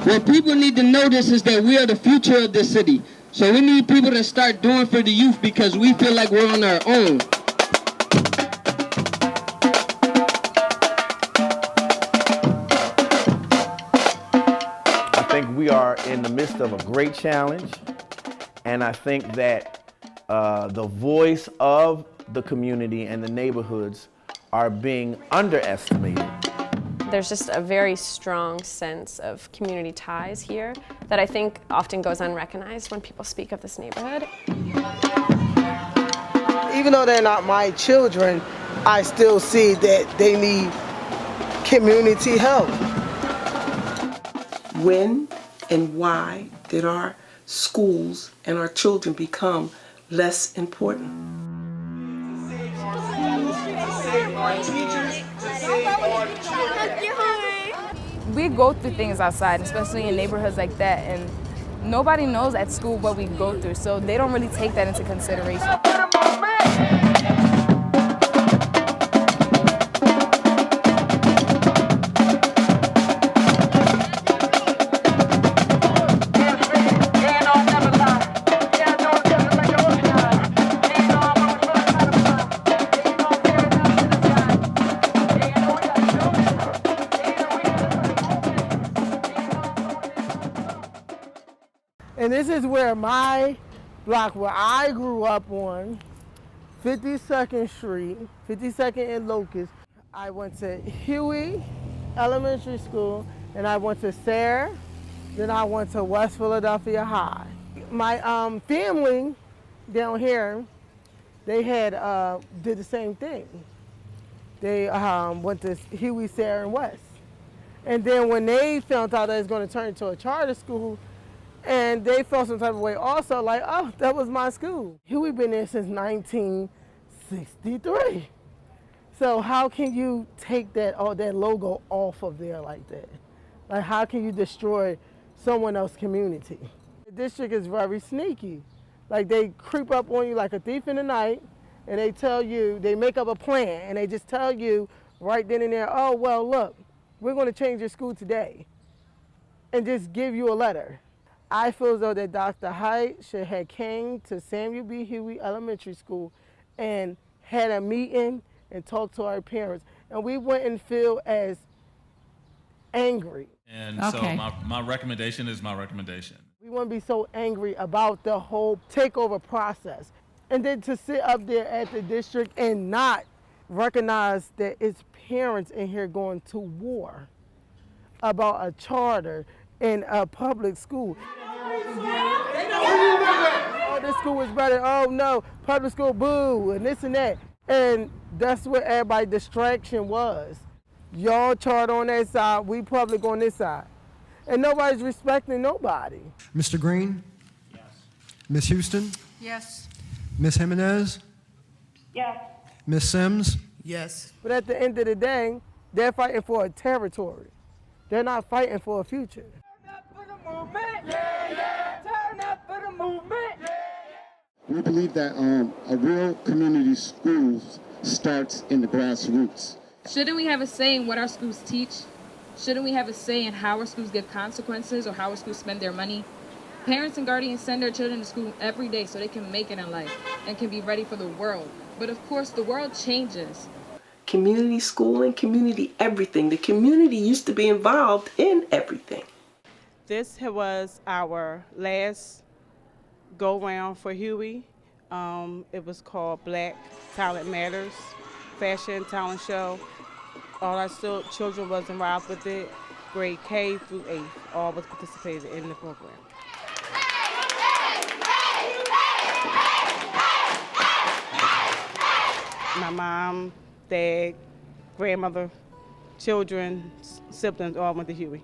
What people need to notice is that we are the future of the city. So we need people to start doing for the youth because we feel like we're on our own. I think we are in the midst of a great challenge, and I think that the voice of the community and the neighborhoods are being underestimated. There's just a very strong sense of community ties here that I think often goes unrecognized when people speak of this neighborhood. Even though they're not my children, I still see that they need community help. When and why did our schools and our children become less important? We go through things outside, especially in neighborhoods like that, and nobody knows at school what we go through, so they don't really take that into consideration. And this is where my block, where I grew up on, 52nd Street, 52nd and Locust. I went to Huey Elementary School, and I went to Sayre, then I went to West Philadelphia High. My family down here, they had did the same thing. They went to Huey, Sayre, and West. And then when they found out that it was going to turn into a charter school, and they felt some type of way also, like, oh, that was my school. Huey been there since 1963. So how can you take that logo off of there like that? Like, how can you destroy someone else's community? The district is very sneaky. Like, they creep up on you like a thief in the night, and they tell you, they make up a plan, and they just tell you right then and there, oh, well, look, we're going to change your school today, and just give you a letter. I feel as though that Dr. Height should have came to Samuel B. Huey Elementary School and had a meeting and talked to our parents. And we wouldn't feel as angry. And so my recommendation is my recommendation. We wouldn't be so angry about the whole takeover process. And then to sit up there at the district and not recognize that it's parents in here going to war about a charter in a public school. Oh, this school is better. Oh no, public school, boo, and this and that. And that's what everybody's distraction was. Y'all charter on that side, we public on this side. And nobody's respecting nobody. Mr. Green? Yes. Ms. Houston? Yes. Ms. Jimenez? Yes. Ms. Sims? Yes. But at the end of the day, they're fighting for a territory. They're not fighting for a future. We believe that a real community school starts in the grassroots. Shouldn't we have a say in what our schools teach? Shouldn't we have a say in how our schools give consequences or how our schools spend their money? Parents and guardians send their children to school every day so they can make it in life and can be ready for the world. But of course, the world changes. Community schooling, community everything. The community used to be involved in everything. This was our last go-round for Huey. It was called Black Talent Matters Fashion Talent Show. All our children was involved with it. Grade K through 8th, all was participated in the program. My mom, dad, grandmother, children, siblings all went to Huey.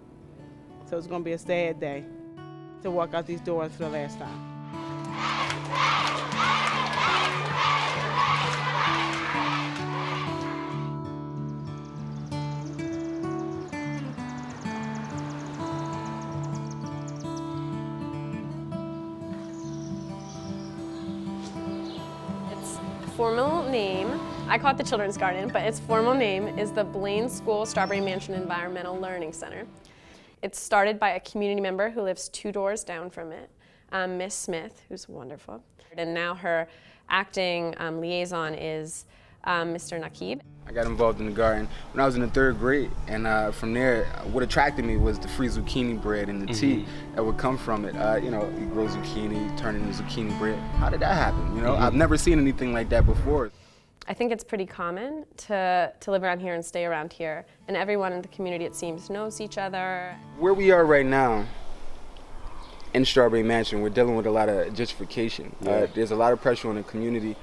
So it's going to be a sad day to walk out these doors for the last time. Its formal name, I call it the Children's Garden, but its formal name is the Blaine School Strawberry Mansion Environmental Learning Center. It's started by a community member who lives 2 doors down from it, Miss Smith, who's wonderful. And now her acting liaison is Mr. Nakib. I got involved in the garden when I was in the 3rd grade, and from there, what attracted me was the free zucchini bread and the tea that would come from it. You know, you grow zucchini, turn it into zucchini bread. How did that happen? You know, I've never seen anything like that before. I think it's pretty common to live around here and stay around here, and everyone in the community, it seems, knows each other. Where we are right now, in Strawberry Mansion, we're dealing with a lot of gentrification. There's a lot of pressure on the community,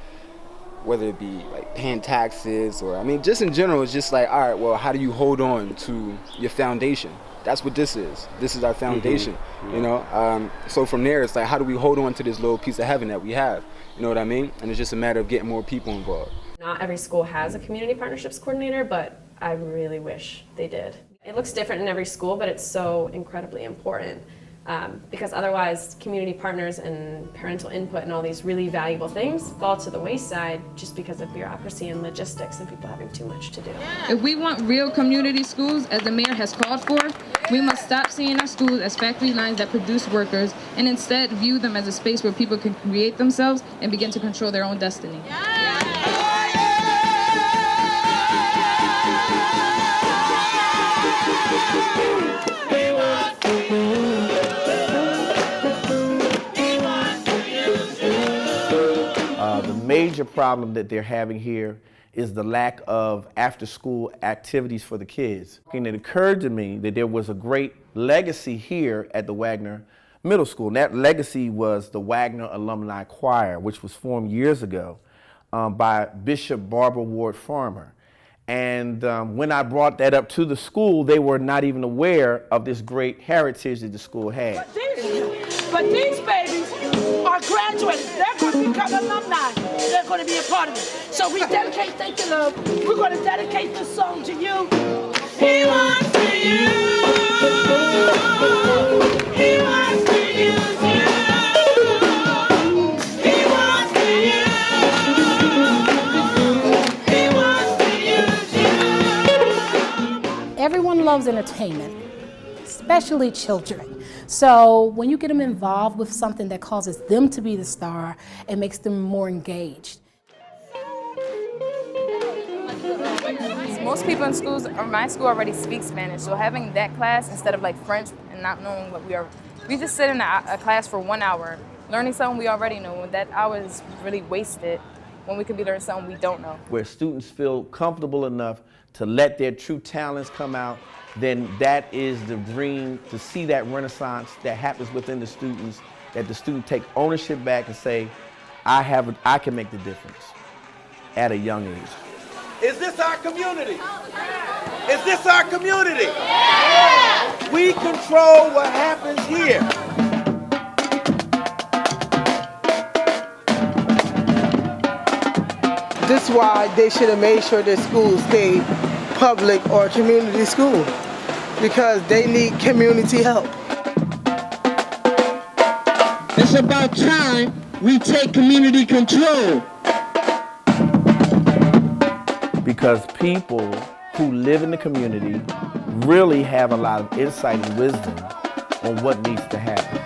whether it be like paying taxes or, I mean, just in general, it's just like, all right, well, how do you hold on to your foundation? That's what this is. This is our foundation, you know? So from there, it's like, how do we hold on to this little piece of heaven that we have? You know what I mean? And it's just a matter of getting more people involved. Not every school has a community partnerships coordinator, but I really wish they did. It looks different in every school, but it's so incredibly important. Because otherwise community partners and parental input and all these really valuable things fall to the wayside just because of bureaucracy and logistics and people having too much to do. If we want real community schools, as the mayor has called for, we must stop seeing our schools as factory lines that produce workers and instead view them as a space where people can create themselves and begin to control their own destiny. The major problem that they're having here is the lack of after-school activities for the kids. And it occurred to me that there was a great legacy here at the Wagner Middle School. And that legacy was the Wagner Alumni Choir, which was formed years ago by Bishop Barbara Ward Farmer. And when I brought that up to the school, they were not even aware of this great heritage that the school had. But these babies are graduating. They're going to become alumni. They're going to be a part of it. So we dedicate Thank You Love. We're going to dedicate this song to you. He wants to use you. He wants to use you. He wants to use you. He wants to use you. Everyone loves entertainment, especially children. So when you get them involved with something that causes them to be the star, it makes them more engaged. Most people in schools, or my school, already speak Spanish, so having that class instead of like French and not knowing what we just sit in a class for 1 hour, learning something we already know, and that hour is really wasted when we could be learning something we don't know. Where students feel comfortable enough to let their true talents come out, then that is the dream, to see that renaissance that happens within the students, that the student take ownership back and say, I can make the difference at a young age. Is this our community? Is this our community? Yeah. We control what happens here. This is why they should have made sure their schools stayed public or community school, because they need community help. It's about time we take community control. Because people who live in the community really have a lot of insight and wisdom on what needs to happen.